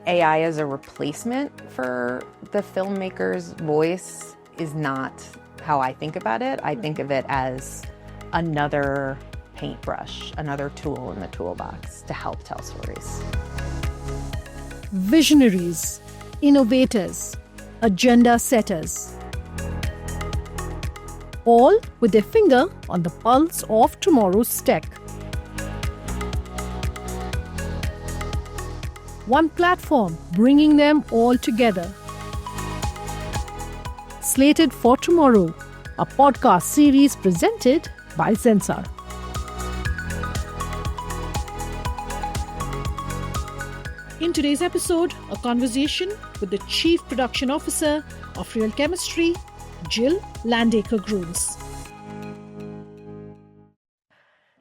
AI as a replacement for the filmmaker's voice is not how I think about it. I think of it as another paintbrush, another tool in the toolbox to help tell stories. Visionaries, innovators, agenda setters, all with their finger on the pulse of tomorrow's tech. One platform bringing them all together. Slated for Tomorrow, a podcast series presented by Zensar. In today's episode, a conversation with the Chief Production Officer of Real Chemistry, Jill Landaker Grunes.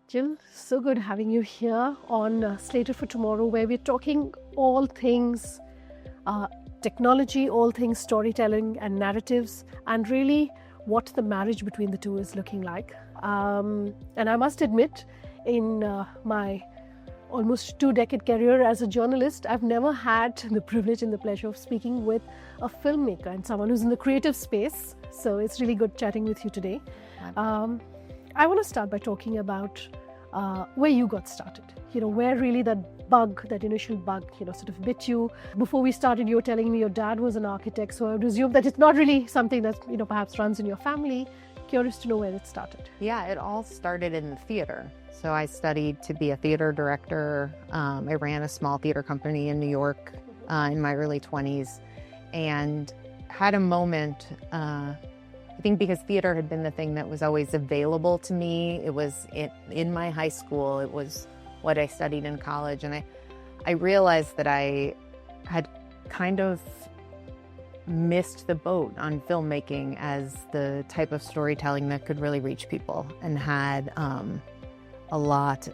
Jill, so good having you here on Slated for Tomorrow, where we're talking all things technology, all things storytelling and narratives, and really what the marriage between the two is looking like. And I must admit, in my almost 2-decade career as a journalist, I've never had the privilege and the pleasure of speaking with a filmmaker and someone who's in the creative space. So it's really good chatting with you today. I want to start by talking about where you got started. Where really that initial bug, sort of bit you. Before we started, you were telling me your dad was an architect, so I would assume that it's not really something that, perhaps runs in your family. Curious to know where it started. Yeah, it all started in the theater. So I studied to be a theater director. I ran a small theater company in New York in my early 20s and had a moment, I think because theater had been the thing that was always available to me. It was in my high school. It was what I studied in college. And I realized that I had kind of missed the boat on filmmaking as the type of storytelling that could really reach people and had a lot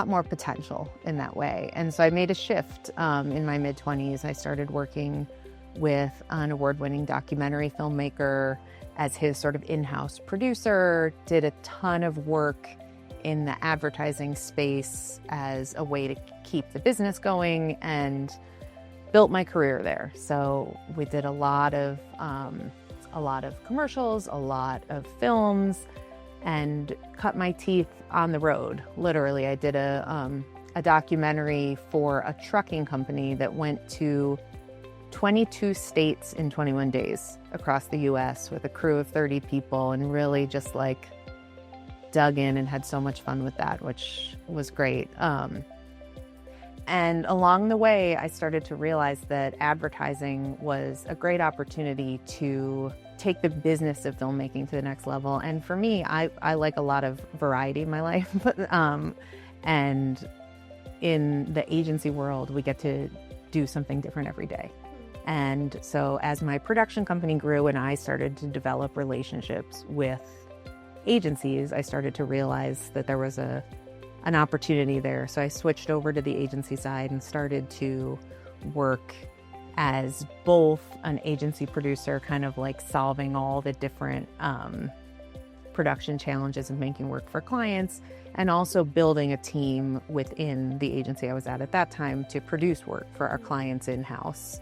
more potential in that way. And so I made a shift in my mid-20s. I started working with an award-winning documentary filmmaker as his sort of in-house producer, did a ton of work in the advertising space as a way to keep the business going, and built my career there. So we did a lot of commercials, a lot of films, and cut my teeth on the road. Literally, I did a documentary for a trucking company that went to 22 states in 21 days across the US with a crew of 30 people, and really just dug in and had so much fun with that, which was great. And along the way, I started to realize that advertising was a great opportunity to take the business of filmmaking to the next level. And for me, I like a lot of variety in my life. And in the agency world, we get to do something different every day. And so as my production company grew and I started to develop relationships with agencies, I started to realize that there was an opportunity there. So I switched over to the agency side and started to work as both an agency producer, kind of solving all the different production challenges and making work for clients, and also building a team within the agency I was at that time to produce work for our clients in-house,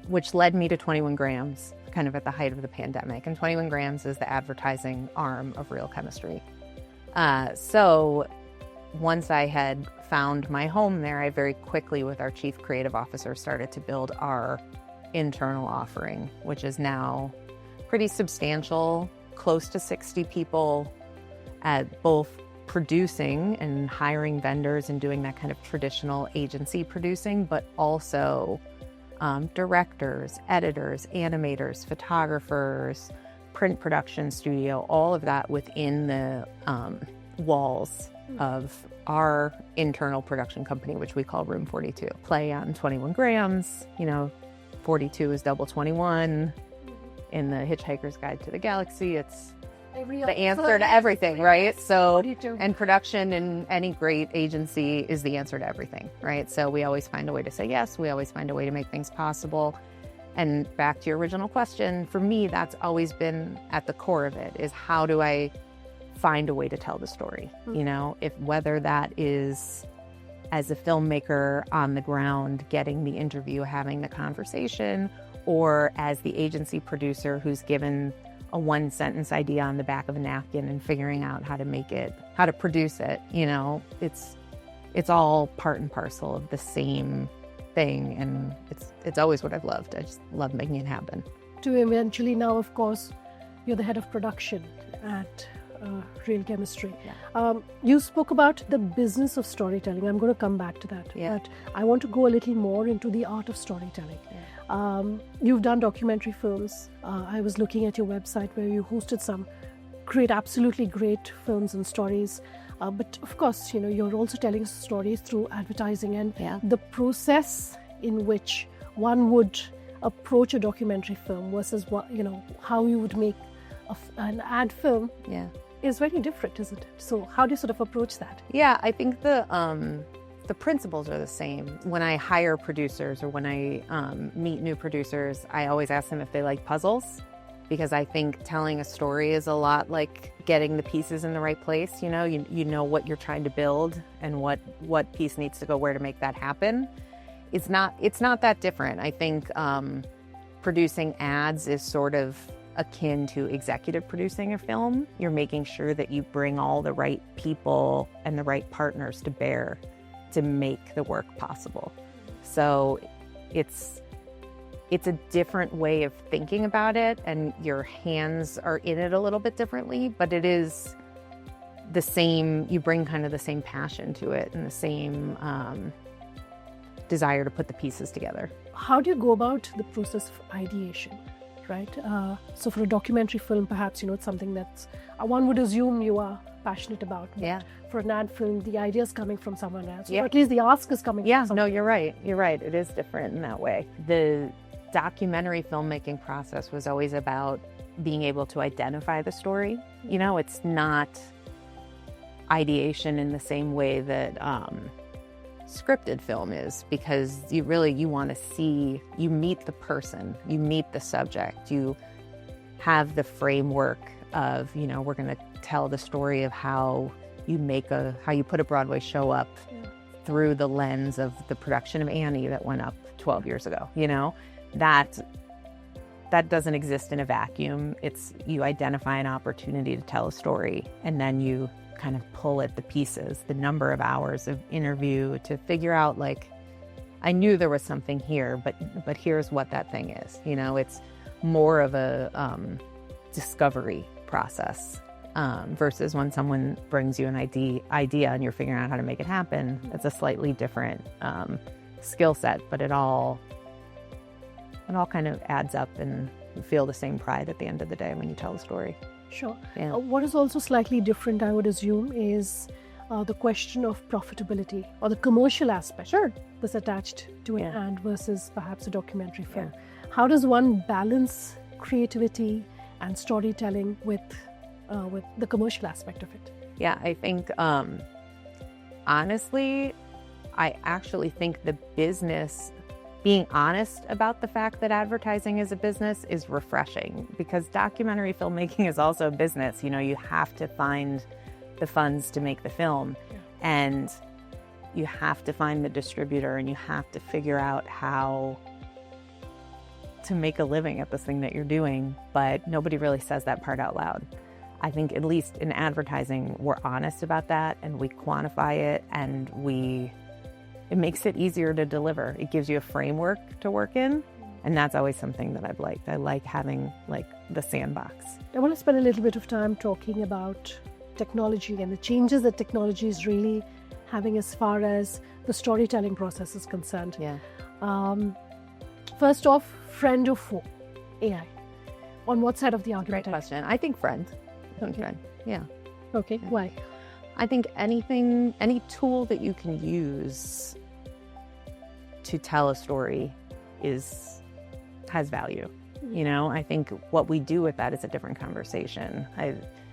which led me to 21 Grams, kind of at the height of the pandemic. And 21 Grams is the advertising arm of Real Chemistry. So once I had found my home there, I very quickly, with our chief creative officer, started to build our internal offering, which is now pretty substantial, close to 60 people at both producing and hiring vendors and doing that kind of traditional agency producing, but also directors, editors, animators, photographers, print production studio, all of that within the walls of our internal production company, which we call Room 42. Play on 21 Grams, 42 is double 21. In the Hitchhiker's Guide to the Galaxy, it's the answer to everything, right? So, 42. And production in any great agency is the answer to everything, right? So we always find a way to say yes. We always find a way to make things possible. And back to your original question, for me, that's always been at the core of it, is how do I find a way to tell the story? If whether that is as a filmmaker on the ground, getting the interview, having the conversation, or as the agency producer who's given a one-sentence idea on the back of a napkin and figuring out how to produce it. You know, it's all part and parcel of the same thing, and it's always what I've loved. I just love making it happen. To eventually now, of course, you're the head of production at Real Chemistry. Yeah. You spoke about the business of storytelling. I'm going to come back to that. Yeah. But I want to go a little more into the art of storytelling. Yeah. You've done documentary films. I was looking at your website where you hosted some great, absolutely great films and stories. But of course, you know, you're also telling stories through advertising, and Yeah. the process in which one would approach a documentary film versus what, you know, how you would make an ad film Yeah. is very different, isn't it? So how do you sort of approach that? Yeah, I think the principles are the same. When I hire producers or when I meet new producers, I always ask them if they like puzzles, because I think telling a story is a lot like getting the pieces in the right place. You know, you know what you're trying to build and what piece needs to go where to make that happen. It's not that different. I think producing ads is sort of akin to executive producing a film. You're making sure that you bring all the right people and the right partners to bear to make the work possible. So it's a different way of thinking about it, and your hands are in it a little bit differently, but it is the same. You bring kind of the same passion to it and the same desire to put the pieces together. How do you go about the process of ideation, right? So for a documentary film, perhaps, you know, it's something that's, one would assume you are passionate about. But Yeah. for an ad film, the idea is coming from someone else. Yeah. Or at least the ask is coming Yeah, from no, someone. you're right. You're right. It is different in that way. The documentary filmmaking process was always about being able to identify the story. You know, it's not ideation in the same way that scripted film is, because you want to see, you meet the person, you meet the subject, you have the framework of, you know, we're going to tell the story of how you put a Broadway show up through the lens of the production of Annie that went up 12 years ago. You know, that doesn't exist in a vacuum. It's, you identify an opportunity to tell a story, and then you kind of pull at the pieces, the number of hours of interview to figure out, like, I knew there was something here, but here's what that thing is. You know, it's more of a discovery process versus when someone brings you an idea and you're figuring out how to make it happen. It's a slightly different skill set, but it all kind of adds up, and you feel the same pride at the end of the day when you tell the story. Sure. Yeah. What is also slightly different, I would assume, is the question of profitability or the commercial aspect that's attached to an ad versus perhaps a documentary film. Yeah. How does one balance creativity and storytelling with the commercial aspect of it? Yeah, I think, honestly, I actually think the business, being honest about the fact that advertising is a business is refreshing, because documentary filmmaking is also a business. You know, you have to find the funds to make the film, and you have to find the distributor, and you have to figure out how to make a living at this thing that you're doing, but nobody really says that part out loud. I think at least in advertising, we're honest about that, and we quantify it, and it makes it easier to deliver. It gives you a framework to work in, and that's always something that I've liked. I like having, like, the sandbox. I want to spend a little bit of time talking about technology and the changes that technology is really having as far as the storytelling process is concerned. Yeah. First off, friend or foe? AI. On what side of the argument? Great question. I think friend. Okay. Friend. Yeah. Okay, why? I think any tool that you can use to tell a story has value. You know, I think what we do with that is a different conversation.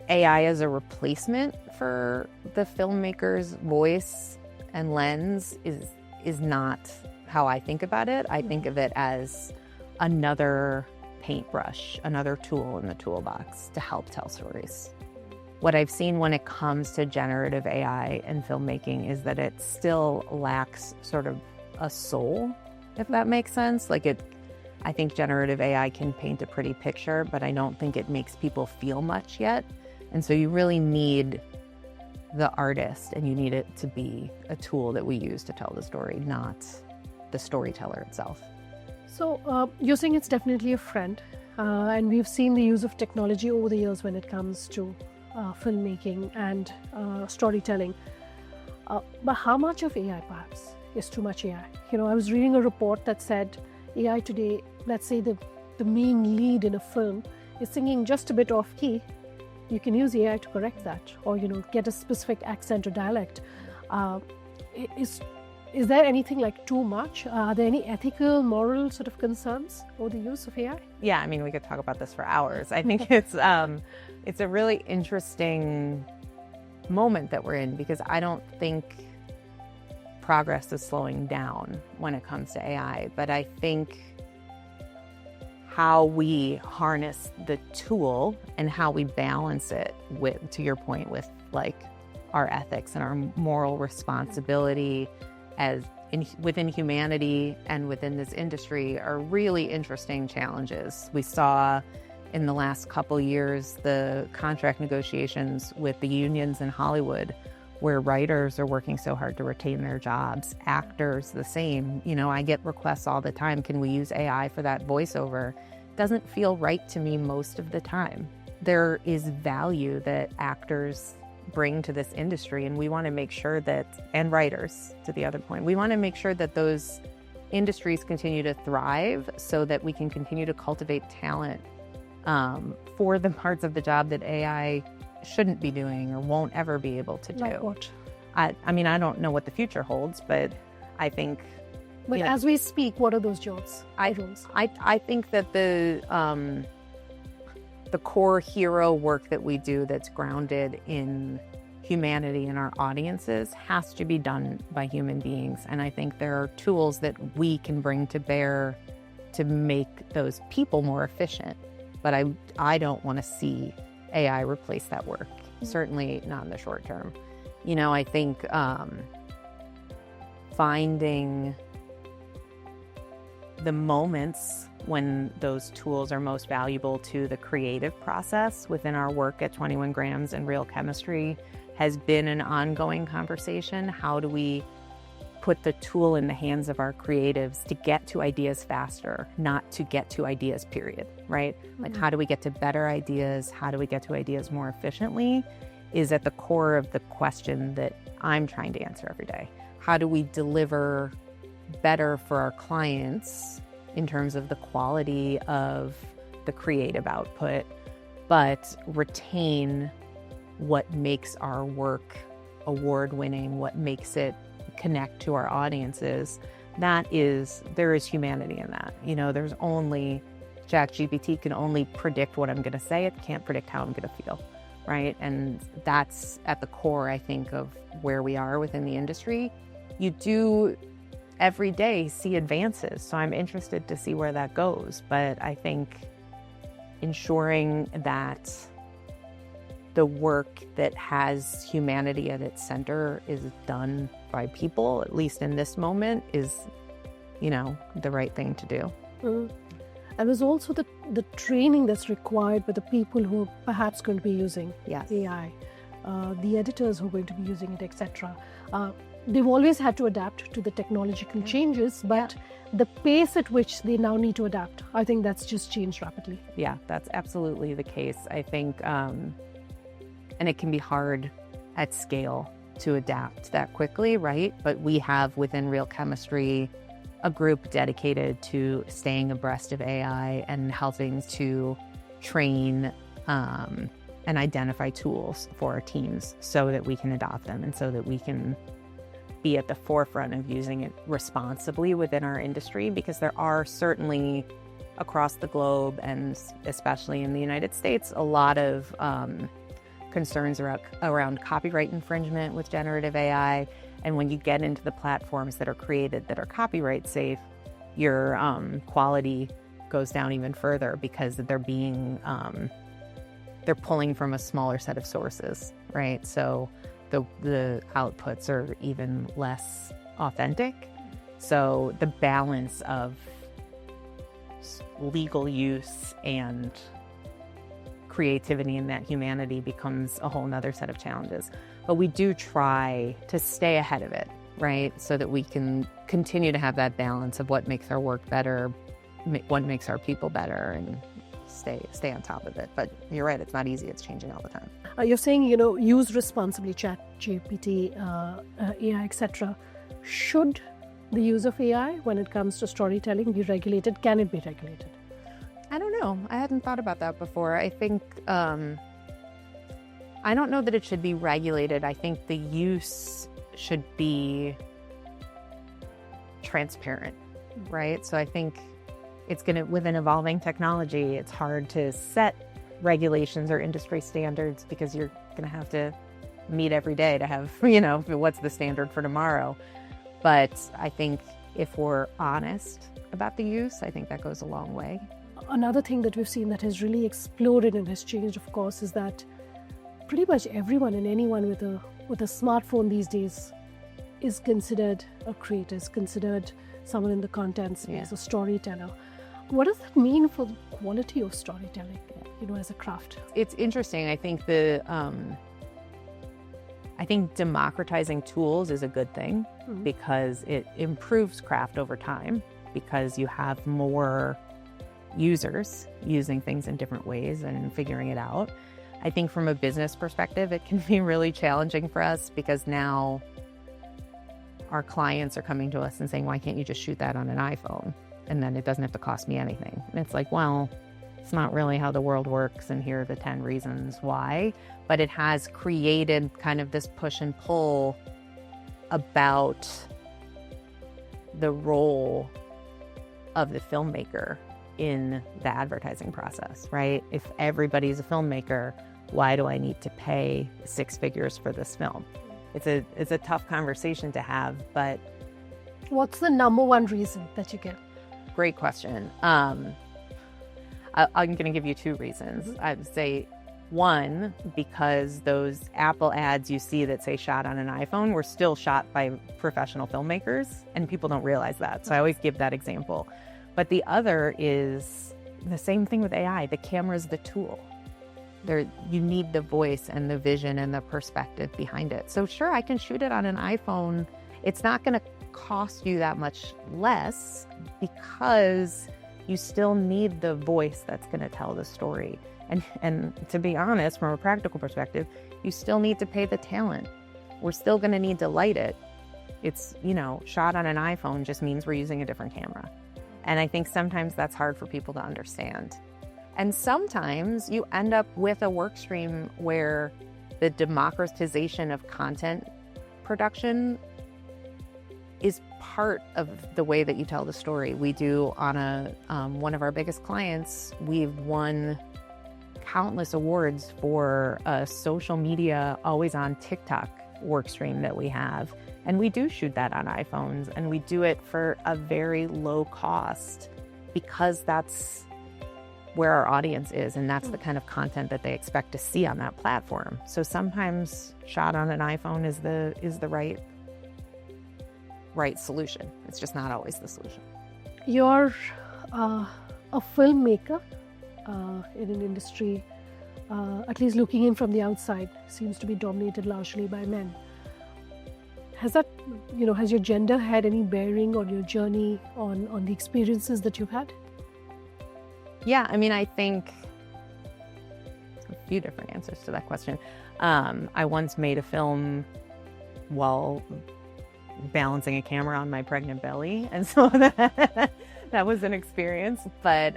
AI as a replacement for the filmmaker's voice and lens is not how I think about it. I think of it as another paintbrush, another tool in the toolbox to help tell stories. what I've seen when it comes to generative AI and filmmaking is that it still lacks sort of a soul, if that makes sense. I think generative AI can paint a pretty picture, but I don't think it makes people feel much yet. And so you really need the artist, and you need it to be a tool that we use to tell the story, not the storyteller itself. So you're saying it's definitely a friend, and we've seen the use of technology over the years when it comes to filmmaking and storytelling. But how much of AI perhaps is too much AI? I was reading a report that said AI today, let's say the main lead in a film is singing just a bit off key. You can use AI to correct that, or get a specific accent or dialect. Is there anything like too much? Are there any ethical, moral sort of concerns over the use of AI? Yeah, I mean, we could talk about this for hours. I think it's a really interesting moment that we're in, because I don't think progress is slowing down when it comes to AI, but I think how we harness the tool and how we balance it with, to your point, with our ethics and our moral responsibility within humanity and within this industry are really interesting challenges. We saw in the last couple years the contract negotiations with the unions in Hollywood, where writers are working so hard to retain their jobs, actors the same. I get requests all the time, can we use AI for that voiceover? Doesn't feel right to me most of the time. There is value that actors bring to this industry, and we want to make sure that, and writers, to the other point, we want to make sure that those industries continue to thrive so that we can continue to cultivate talent for the parts of the job that AI shouldn't be doing or won't ever be able to do. Like what? I mean, I don't know what the future holds, but I think... But as we speak, what are those jobs? I think that the core hero work that we do that's grounded in humanity and our audiences has to be done by human beings. And I think there are tools that we can bring to bear to make those people more efficient. But I don't want to see AI replace that work, certainly not in the short term. I think finding the moments when those tools are most valuable to the creative process within our work at 21 Grams and Real Chemistry has been an ongoing conversation. How do we put the tool in the hands of our creatives to get to ideas faster, not to get to ideas, period, right? Like, how do we get to better ideas? How do we get to ideas more efficiently is at the core of the question that I'm trying to answer every day. How do we deliver better for our clients in terms of the quality of the creative output, but retain what makes our work award-winning, what makes it connect to our audiences? There is humanity in that. There's only, ChatGPT can only predict what I'm going to say. It can't predict how I'm going to feel, right? And that's at the core, I think, of where we are within the industry. You do every day see advances, so I'm interested to see where that goes. But I think ensuring that the work that has humanity at its center is done by people, at least in this moment, is, the right thing to do. And there's also the training that's required by the people who are perhaps going to be using AI, the editors who are going to be using it, etc. They've always had to adapt to the technological changes, but the pace at which they now need to adapt, I think that's just changed rapidly. Yeah, that's absolutely the case. I think, and it can be hard at scale to adapt that quickly, right? But we have within Real Chemistry a group dedicated to staying abreast of AI and helping to train and identify tools for our teams so that we can adopt them and so that we can be at the forefront of using it responsibly within our industry, because there are certainly across the globe, and especially in the United States, a lot of concerns around copyright infringement with generative AI. And when you get into the platforms that are created that are copyright safe, your quality goes down even further because they're being they're pulling from a smaller set of sources, right? So the outputs are even less authentic. So the balance of legal use and creativity and that humanity becomes a whole nother set of challenges. But we do try to stay ahead of it, right? So that we can continue to have that balance of what makes our work better, what makes our people better, and stay on top of it. But you're right, it's not easy. It's changing all the time. You're saying, use responsibly, chat, GPT, AI, etc. Should the use of AI when it comes to storytelling be regulated? Can it be regulated? I don't know. I hadn't thought about that before. I think, I don't know that it should be regulated. I think the use should be transparent, right? So I think with an evolving technology, it's hard to set regulations or industry standards because you're going to have to meet every day to have, what's the standard for tomorrow. But I think if we're honest about the use, I think that goes a long way. Another thing that we've seen that has really exploded and has changed, of course, is that pretty much everyone and anyone with a smartphone these days is considered a creator, is considered someone in the content space, a storyteller. What does that mean for the quality of storytelling, as a craft? It's interesting. I think democratizing tools is a good thing because it improves craft over time because you have more users using things in different ways and figuring it out. I think from a business perspective, it can be really challenging for us because now our clients are coming to us and saying, why can't you just shoot that on an iPhone? And then it doesn't have to cost me anything. And it's like, well, it's not really how the world works, and here are the 10 reasons why. But it has created kind of this push and pull about the role of the filmmaker in the advertising process, right? If everybody's a filmmaker, why do I need to pay 6 figures for this film? It's a tough conversation to have, but... What's the number one reason that you get? Great question. I'm going to give you 2 reasons. I would say 1, because those Apple ads you see that say shot on an iPhone were still shot by professional filmmakers, and people don't realize that. So I always give that example. But the other is the same thing with AI. The camera is the tool. You need the voice and the vision and the perspective behind it. So sure, I can shoot it on an iPhone. It's not going to cost you that much less because you still need the voice that's going to tell the story. And to be honest, from a practical perspective, you still need to pay the talent. We're still going to need to light it. It's, shot on an iPhone just means we're using a different camera. And I think sometimes that's hard for people to understand. And sometimes you end up with a work stream where the democratization of content production is part of the way that you tell the story. We do on one of our biggest clients, we've won countless awards for a social media always on TikTok work stream that we have. And we do shoot that on iPhones, and we do it for a very low cost because that's where our audience is, and that's the kind of content that they expect to see on that platform. So sometimes shot on an iPhone is the right solution. It's just not always the solution. You're a filmmaker in an industry, at least looking in from the outside, seems to be dominated largely by men. Has your gender had any bearing on your journey, on the experiences that you've had? Yeah, I think a few different answers to that question. I once made a film while balancing a camera on my pregnant belly, and so that was an experience. But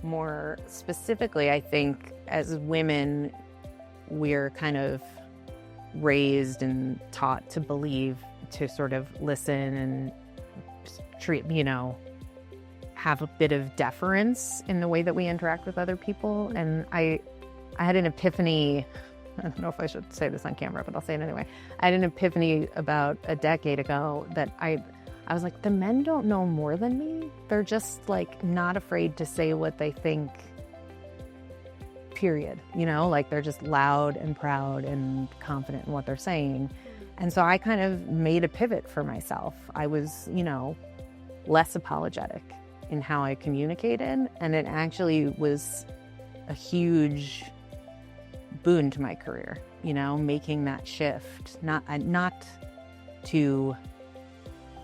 more specifically, I think as women, we're kind of raised and taught to believe, to sort of listen and treat, have a bit of deference in the way that we interact with other people. And I had an epiphany. I don't know if I should say this on camera, but I'll say it anyway. I had an epiphany about a decade ago that I was like, the men don't know more than me. They're just like not afraid to say what they think period, like they're just loud and proud and confident in what they're saying. And so I kind of made a pivot for myself. I was, less apologetic in how I communicated, and it actually was a huge boon to my career, making that shift, not to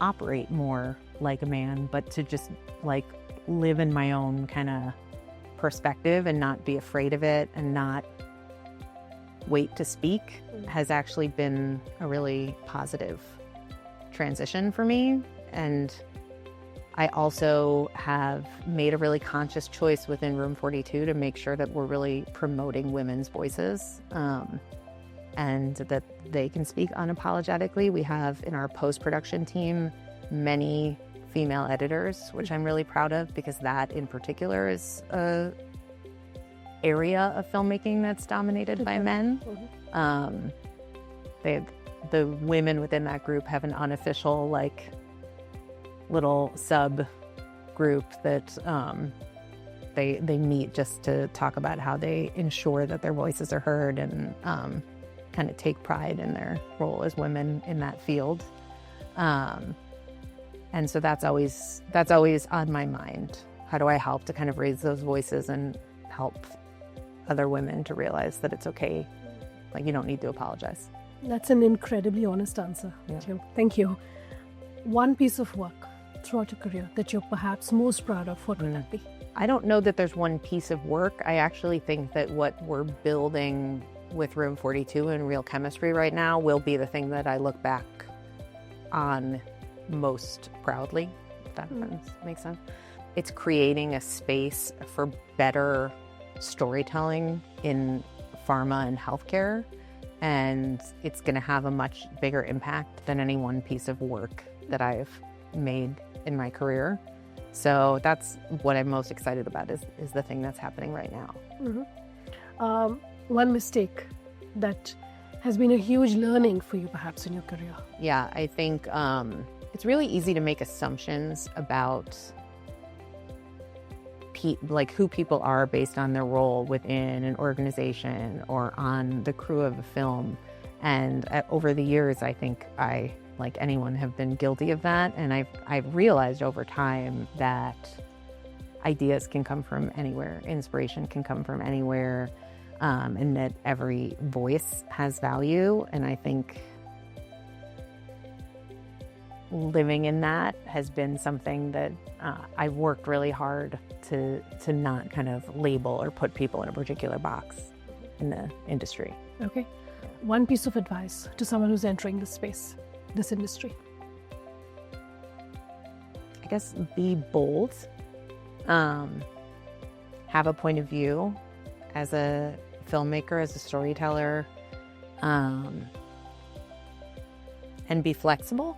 operate more like a man, but to just like live in my own kind of perspective and not be afraid of it and not wait to speak has actually been a really positive transition for me. And I also have made a really conscious choice within Room 42 to make sure that we're really promoting women's voices, and that they can speak unapologetically. We have in our post-production team many female editors, which I'm really proud of, because that in particular is a area of filmmaking that's dominated by men. The women within that group have an unofficial little sub group that they meet just to talk about how they ensure that their voices are heard and kind of take pride in their role as women in that field. And so that's always on my mind. How do I help to kind of raise those voices and help other women to realize that it's okay? Like, you don't need to apologize. That's an incredibly honest answer, Jill. Thank you. One piece of work throughout your career that you're perhaps most proud of, what would that be? I don't know that there's one piece of work. I actually think that what we're building with Room 42 and Real Chemistry right now will be the thing that I look back on most proudly, if that makes sense. It's creating a space for better storytelling in pharma and healthcare, and it's going to have a much bigger impact than any one piece of work that I've made in my career. So that's what I'm most excited about, is the thing that's happening right now. One mistake that has been a huge learning for you perhaps in your career? Yeah, I think it's really easy to make assumptions about who people are based on their role within an organization or on the crew of a film. And over the years, I think I, like anyone, have been guilty of that. And I've realized over time that ideas can come from anywhere, inspiration can come from anywhere, and that every voice has value. And I think living in that has been something that I've worked really hard to not kind of label or put people in a particular box in the industry. Okay. One piece of advice to someone who's entering this space, this industry? I guess be bold, have a point of view as a filmmaker, as a storyteller, and be flexible,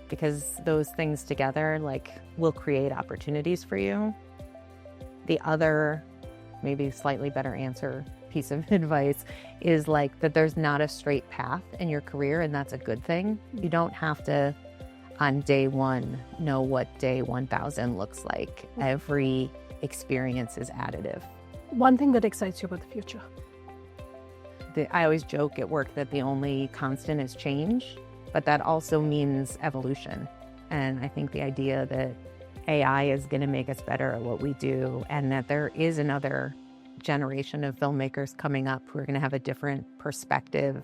because those things together will create opportunities for you. The other, maybe slightly better piece of advice is that there's not a straight path in your career, and that's a good thing. You don't have to, on day one, know what day 1000 looks like. Every experience is additive. One thing that excites you about the future? I always joke at work that the only constant is change, but that also means evolution. And I think the idea that AI is going to make us better at what we do, and that there is another generation of filmmakers coming up who are going to have a different perspective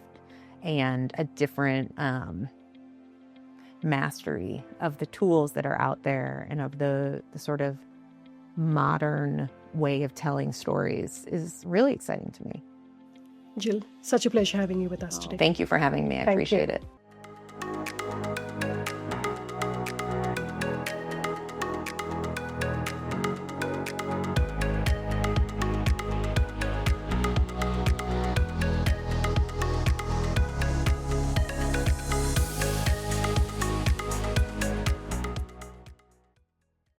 and a different mastery of the tools that are out there and of the sort of modern way of telling stories is really exciting to me. Jill, such a pleasure having you with us today. Thank you for having me. I appreciate it.